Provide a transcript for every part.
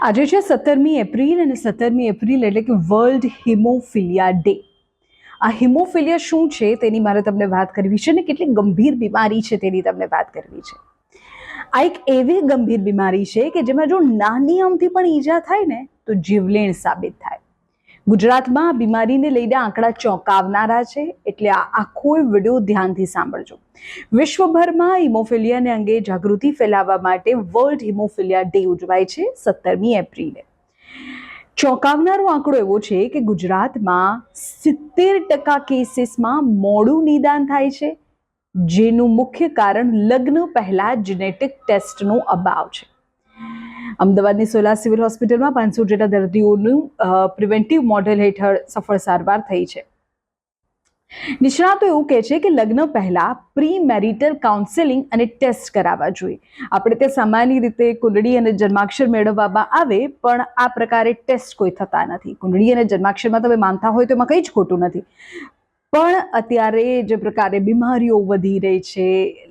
આજે છે 17મી એપ્રિલ અને 17મી એપ્રિલ એટલે કે વર્લ્ડ હિમોફિલિયા ડે। આ હિમોફિલિયા શું છે તેની મારે તમને વાત કરવી છે ને કેટલી ગંભીર બીમારી છે તેની તમને વાત કરવી છે। આ એક એવી ગંભીર બીમારી છે કે જેમાં જો નાની અમથી પણ ઈજા થાય ને તો જીવલેણ સાબિત થાય। ગુજરાતમાં આ બીમારીને લઈને આંકડા ચોંકાવનારા છે, એટલે આ આખો વિડીયો ધ્યાનથી સાંભળજો। વિશ્વભરમાં હિમોફિલિયાને અંગે જાગૃતિ ફેલાવવા માટે વર્લ્ડ હિમોફિલિયા ડે ઉજવાય છે 17મી એપ્રિલે। ચોંકાવનારો આંકડો એવો છે કે ગુજરાતમાં 70% કેસીસમાં મોડું નિદાન થાય છે, જેનું મુખ્ય કારણ લગ્ન પહેલા જેનેટિક ટેસ્ટનો અભાવ છે। અમદાવાદની સોલા સિવિલ હોસ્પિટલમાં 500 જેટલા દર્દીઓનું પ્રિવેન્ટિવ મોડેલ હેઠળ સફળ સારવાર થઈ છે। નિષ્ણાતો એવું કહે છે કે લગ્ન પહેલા પ્રી મેરિટલ કાઉન્સેલિંગ અને ટેસ્ટ કરાવવા જોઈએ। આપણે તે સામાન્ય રીતે કુંડળી અને જન્માક્ષર મેળવવામાં આવે, પણ આ પ્રકારે ટેસ્ટ કોઈ થતા નથી। કુંડળી અને જન્માક્ષરમાં તમે માનતા હોય તો એમાં કંઈ જ ખોટું નથી, પણ અત્યારે જે પ્રકારે બીમારીઓ વધી રહી છે,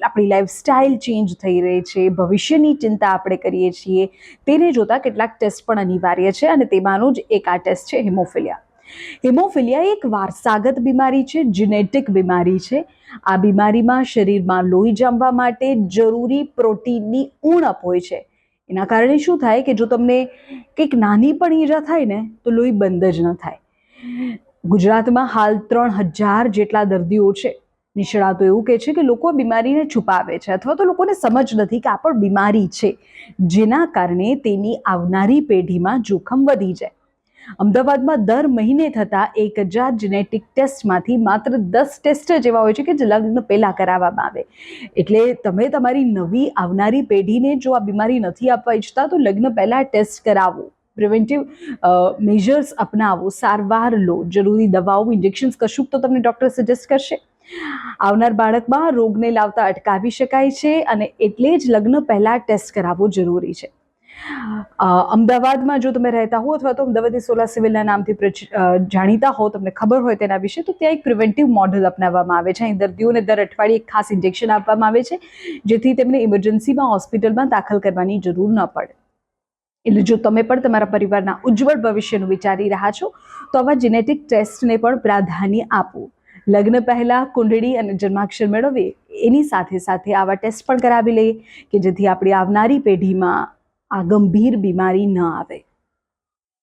આપણી લાઈફસ્ટાઈલ ચેન્જ થઈ રહી છે, ભવિષ્યની ચિંતા આપણે કરીએ છીએ, તેને જોતાં કેટલાક ટેસ્ટ પણ અનિવાર્ય છે અને તેમાંનો જ એક આ ટેસ્ટ છે હિમોફિલિયા। હિમોફિલિયા એક વારસાગત બીમારી છે, જીનેટિક બીમારી છે। આ બીમારીમાં શરીરમાં લોહી જમવા માટે જરૂરી પ્રોટીનની ઉણપ હોય છે। એના કારણે શું થાય કે જો તમને કંઈક નાની પણ ઈજા થાય ને તો લોહી બંધ જ ન થાય। ગુજરાતમાં હાલ 3000 જેટલા દર્દીઓ છે। નિષ્ણાતો એવું કહે છે કે લોકો બીમારીને છુપાવે છે અથવા તો લોકોને સમજ નથી કે આ પણ બીમારી છે, જેના કારણે તેની આવનારી પેઢીમાં જોખમ વધી જાય। અમદાવાદમાં દર મહિને થતા 1000 જેનેટિક ટેસ્ટમાંથી માત્ર 10 ટેસ્ટ જ એવા હોય છે કે જે લગ્ન પહેલા કરાવવામાં આવે। એટલે તમે તમારી નવી આવનારી પેઢીને જો આ બીમારી નથી આપવા ઈચ્છતા તો લગ્ન પહેલા ટેસ્ટ કરાવો, પ્રિવેન્ટિવ મેજર્સ અપનાવો, સારવાર લો, જરૂરી દવાઓ, ઇન્જેક્શન્સ કશુંક તો તમને ડૉક્ટર સજેસ્ટ કરશે। આવનાર બાળકમાં રોગને લાવતા અટકાવી શકાય છે અને એટલે જ લગ્ન પહેલા ટેસ્ટ કરાવવો જરૂરી છે। અમદાવાદમાં જો તમે રહેતા હો અથવા તો અમદાવાદની સોલા સિવિલના નામથી જાણીતા હો, તમને ખબર હોય તેના વિશે, તો ત્યાં એક પ્રિવેન્ટિવ મોડેલ અપનાવવામાં આવે છે। અહીં દર્દીઓને દર અઠવાડિયે એક ખાસ ઇન્જેક્શન આપવામાં આવે છે, જેથી તેમને ઇમરજન્સીમાં હોસ્પિટલમાં દાખલ કરવાની જરૂર ન પડે। એટલે જો તમે પણ તમારા પરિવારના ઉજ્જવળ ભવિષ્યનું વિચારી રહ્યા છો તો આવા જેનેટિક ટેસ્ટને પણ પ્રાધાન્ય આપો। લગ્ન પહેલા કુંડળી અને જન્માક્ષર મેળવીએ, એની સાથે સાથે આવા ટેસ્ટ પણ કરાવી લઈએ કે જેથી આપણી આવનારી પેઢીમાં આ ગંભીર બીમારી ન આવે।